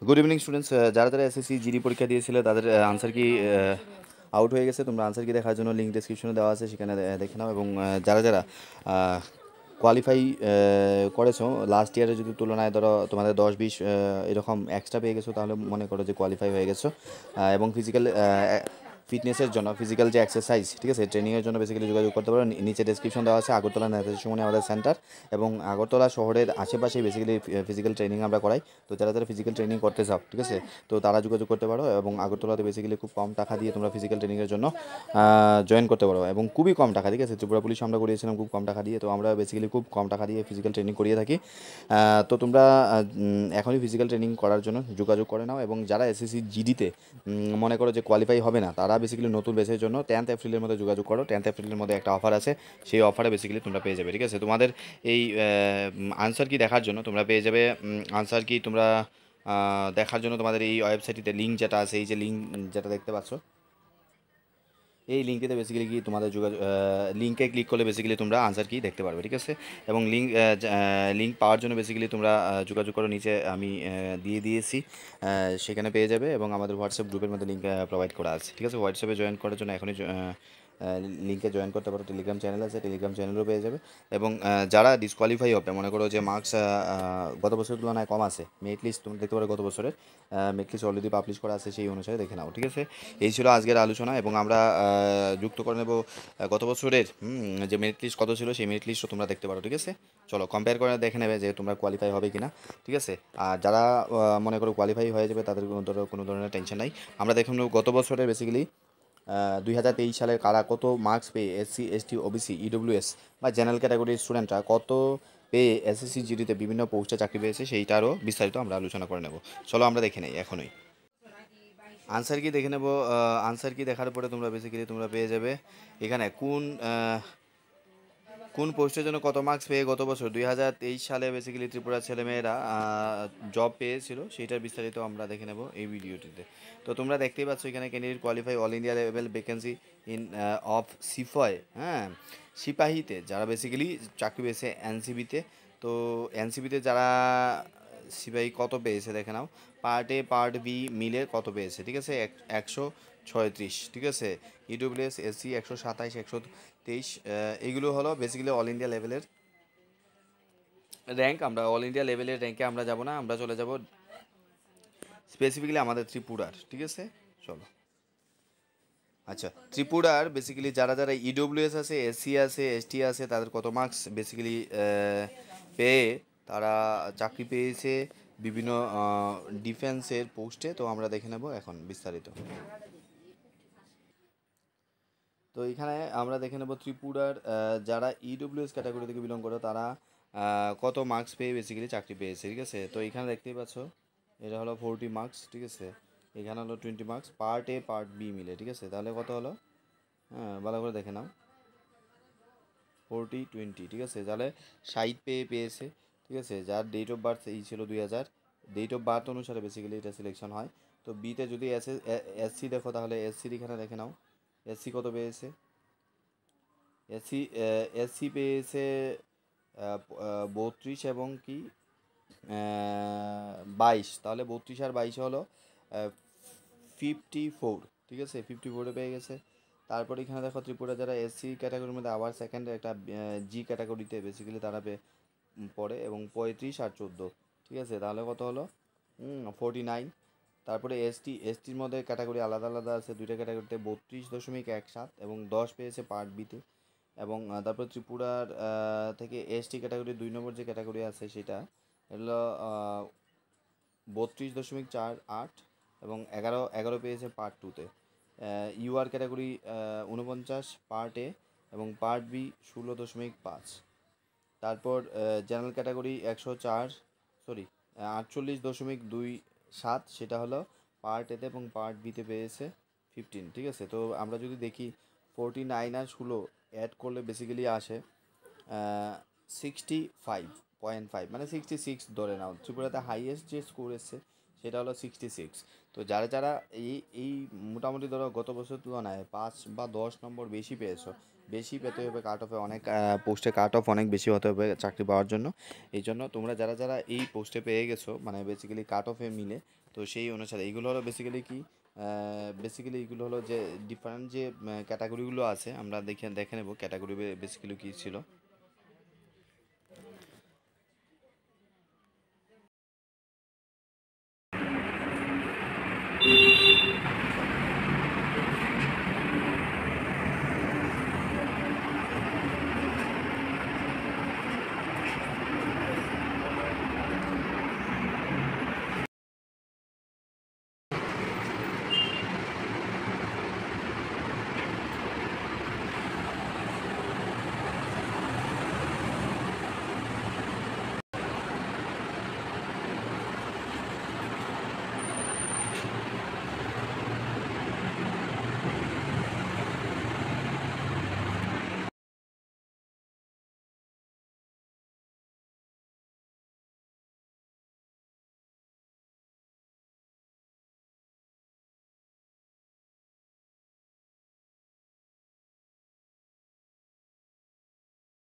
Good evening students, যারা যারা SSC GD পরীক্ষা দিয়েছিল তাদের আনসার কি আউট হয়ে গেছে। তোমরা আনসার কি দেখার জন্য লিঙ্ক ডেসক্রিপশনে দেওয়া আছে, সেখানে দেখে নাও। এবং যারা যারা কোয়ালিফাই করেছো লাস্ট ইয়ারের যদি তুলনায় ধরো তোমাদের 10-20 এরকম এক্সট্রা পেয়ে গেছো, তাহলে মনে করো যে কোয়ালিফাই হয়ে গেছো। এবং ফিজিক্যাল ফিটনেসের জন্য ফিজিক্যাল যে এক্সারসাইজ, ঠিক আছে, ট্রেনিংয়ের জন্য বেসিক্যালি যোগাযোগ করতে পারো। নিচে ডেসক্রিপশন দেওয়া আছে আগরতলা নেতাজি সুমনে আমাদের সেন্টার, এবং আগরতলা শহরের আশেপাশে বেসিক্যালি ফিজিক্যাল ট্রেনিং আমরা করাই। তো যারা যারা ফিজিক্যাল ট্রেনিং করতে চাও, ঠিক আছে, তো তারা যোগাযোগ করতে পারো। এবং আগরতলাতে বেসিক্যালি খুব কম টাকা দিয়ে তোমরা ফিজিক্যাল ট্রেনিংয়ের জন্য জয়েন করতে পারো, এবং খুবই কম টাকা, ঠিক আছে। ত্রিপুরা পুলিশ আমরা করিয়েছিলাম খুব কম টাকা দিয়ে, তো আমরা বেসিক্যালি খুব কম টাকা দিয়ে ফিজিক্যাল ট্রেনিং করিয়ে থাকি। তো তোমরা এখনই ফিজিক্যাল ট্রেনিং করার জন্য যোগাযোগ করে নাও। এবং যারা এসএসসি জিডিতে মনে করো যে কোয়ালিফাই হবে না, তারা বেসিক্যালি নতুন বেসের জন্য 10th এপ্রিলের মধ্যে যোগাযোগ করো। 10th এপ্রিলের মধ্যে একটা অফার আছে, সেই অফারে বেসিক্যালি তোমরা পেয়ে যাবে, ঠিক আছে। তোমাদের এই আনসার কি দেখার জন্য তোমরা পেয়ে যাবে আনসার কি তোমরা দেখার জন্য তোমাদের এই ওয়েবসাইটটিতে লিঙ্ক যেটা আছে, এই যে লিঙ্ক যেটা দেখতে পাচ্ছ, এই লিঙ্কেতে বেসিক্যালি কি তোমাদের যোগাযোগ লিঙ্কে ক্লিক করলে বেসিক্যালি তোমরা আনসার কি দেখতে পারবে, ঠিক আছে। এবং লিঙ্ক পাওয়ার জন্য বেসিক্যালি তোমরা যোগাযোগ করো, নিচে আমি দিয়ে দিয়েছি, সেখানে পেয়ে যাবে। এবং আমাদের হোয়াটসঅ্যাপ গ্রুপের মধ্যে লিঙ্ক প্রোভাইড করা আছে, ঠিক আছে। হোয়াটসঅ্যাপে জয়েন করার জন্য এখনই লিঙ্কে জয়েন করতে পারো। টেলিগ্রাম চ্যানেল আছে, টেলিগ্রাম চ্যানেলও পেয়ে যাবে। এবং যারা ডিসকোয়ালিফাই হবে, মনে করো যে মার্কস গত বছরের তুলনায় কম আছে, মেরিট লিস্ট তুমি দেখতে পারো গত বছরের মেরিট লিস্ট অলরেডি পাবলিশ করা আছে, সেই অনুসারে দেখে নাও, ঠিক আছে। এই ছিল আজকের আলোচনা। এবং আমরা যুক্ত করে নেব গত বছরের যে মেরিট লিস্ট কত ছিল, সেই মেরিট লিস্টও তোমরা দেখতে পারো, ঠিক আছে। চলো কম্পেয়ার করে দেখে নেবে যে তোমরা কোয়ালিফাই হবে কি না, ঠিক আছে। আর যারা মনে করো কোয়ালিফাই হয়ে যাবে, তাদের কোনো ধরনের টেনশন নাই। আমরা দেখে নেব গত বছরের বেসিক্যালি 2023 সালে কারা কত মার্কস পেয়ে এসসি এসটি ওবিসি ইডব্লিউএস বা জেনারেল ক্যাটাগরির স্টুডেন্টরা কত পেয়ে এসএসসি জিডিতে বিভিন্ন পোস্টে চাকরি পেয়েছে, সেইটারও বিস্তারিত আমরা আলোচনা করে নেব। চলো আমরা দেখে নেই এখনই। আনসার কি দেখে নেব। আনসার কি দেখার পরে তোমরা বেসিক্যালি তোমরা পেয়ে যাবে এখানে কোন পোস্টের জন্য কত মার্কস পেয়ে গত বছর 2023 সালে বেসিক্যালি ত্রিপুরার ছেলেমেয়েরা জব পেয়েছিল, সেইটার বিস্তারিত আমরা দেখে নেব এই ভিডিওটিতে। তো তোমরা দেখতেই পাচ্ছ এখানে candidate qualify all India level vacancy in of sepoy, হ্যাঁ, সিপাহীতে যারা বেসিক্যালি চাকরি পেয়েছে এনসিবিতে। তো এনসিবিতে যারা সিপাহী কত পেয়েছে দেখে নাও। পার্ট এ পার্ট বি মিলে কত পেয়েছে, ঠিক আছে, 136, ঠিক আছে। ইডব্লিউএস এসসি 127, 123, এইগুলো হলো বেসিক্যালি অল ইন্ডিয়া লেভেলের র্যাঙ্ক। আমরা অল ইন্ডিয়া লেভেলের র্যাঙ্কে আমরা যাব না, আমরা চলে যাব স্পেসিফিক্যালি আমাদের ত্রিপুরার, ঠিক আছে। চলো আচ্ছা, ত্রিপুরার বেসিক্যালি যারা যারা ইডব্লিউএস আছে, এসসি আছে, এসটি আছে, তাদের কত মার্কস বেসিক্যালি পেয়ে তারা চাকরি পেয়েছে বিভিন্ন ডিফেন্সের পোস্টে, তো আমরা দেখে নেব এখন বিস্তারিত। তো এখানে আমরা দেখে নেব ত্রিপুরার যারা ইডব্লিউএস ক্যাটাগরি থেকে বিলং করে তারা কত মার্কস পেয়ে বেসিক্যালি চাকরি পেয়েছে, ঠিক আছে। তো এখানে দেখতেই পাচ্ছ এটা হলো 40 মার্কস, ঠিক আছে। এখানে হলো 20 marks part A part B মিলে, ঠিক আছে। তাহলে কত হলো, হ্যাঁ ভালো করে দেখে নাও, 40-20, ঠিক আছে। তাহলে 60 পেয়েছে, ঠিক আছে। যার ডেট অফ বার্থ এই ছিল 2000, ডেট অফ বার্থ অনুসারে বেসিক্যালি এটা সিলেকশন হয়। তো বিতে যদি এসসি দেখো, তাহলে এসসির এখানে দেখে নাও এসসি কত পেয়েছে। এসসি এসসি পেয়েছে 32 এবং কি 22, তাহলে 32 আর 22 হলো 54, ঠিক আছে, 54 পেয়ে গেছে। তারপর এখানে দেখো ত্রিপুরা যারা এসসি ক্যাটাগরির মধ্যে আবার সেকেন্ড একটা জি ক্যাটাগরিতে বেসিক্যালি তারা পড়ে, এবং 35 আর 14, ঠিক আছে। তাহলে কত হলো 49। তারপরে এসটির মধ্যে ক্যাটাগরি আলাদা আলাদা আছে, দুইটা ক্যাটাগরিতে 32.17 এবং 10 পেয়েছে পার্ট বিতে। এবং তারপর ত্রিপুরার থেকে এসটি ক্যাটাগরি 2 নম্বর যে ক্যাটাগরি আছে সেটা হলো 32.48 এবং 11 পেয়েছে পার্ট টুতে। ইউআর ক্যাটাগরি 49 পার্ট এ এবং পার্ট বি 16.5। তারপর জেনারেল ক্যাটাগরি 48.27, সেটা হলো পার্ট এতে এবং পার্ট বিতে পেয়েছে 15, ঠিক আছে। তো আমরা যদি দেখি 49 আর 16 অ্যাড করলে বেসিক্যালি আসে 65.5, মানে 66 ধরে নাও। ত্রিপুরাতে হাইয়েস্ট যে স্কোর এসছে সেটা হলো 66। তো যারা যারা এই এই মোটামুটি ধরো গত বছর তুলনায় 5 বা 10 নম্বর বেশি পেয়েছো, বেশি পেতে হবে, কাট অফে অনেক পোস্টে কাট অফ অনেক বেশি হতে হবে চাকরি পাওয়ার জন্য। এই জন্য তোমরা যারা যারা এই পোস্টে পেয়ে গেছো মানে বেসিক্যালি কাট অফে মিলে, তো সেই অনুসারে এইগুলো হলো বেসিক্যালি কি, বেসিক্যালি এইগুলো হলো যে ডিফারেন্ট যে ক্যাটাগরিগুলো আছে আমরা দেখে নেব ক্যাটাগরি বেসিক্যালি কী ছিল।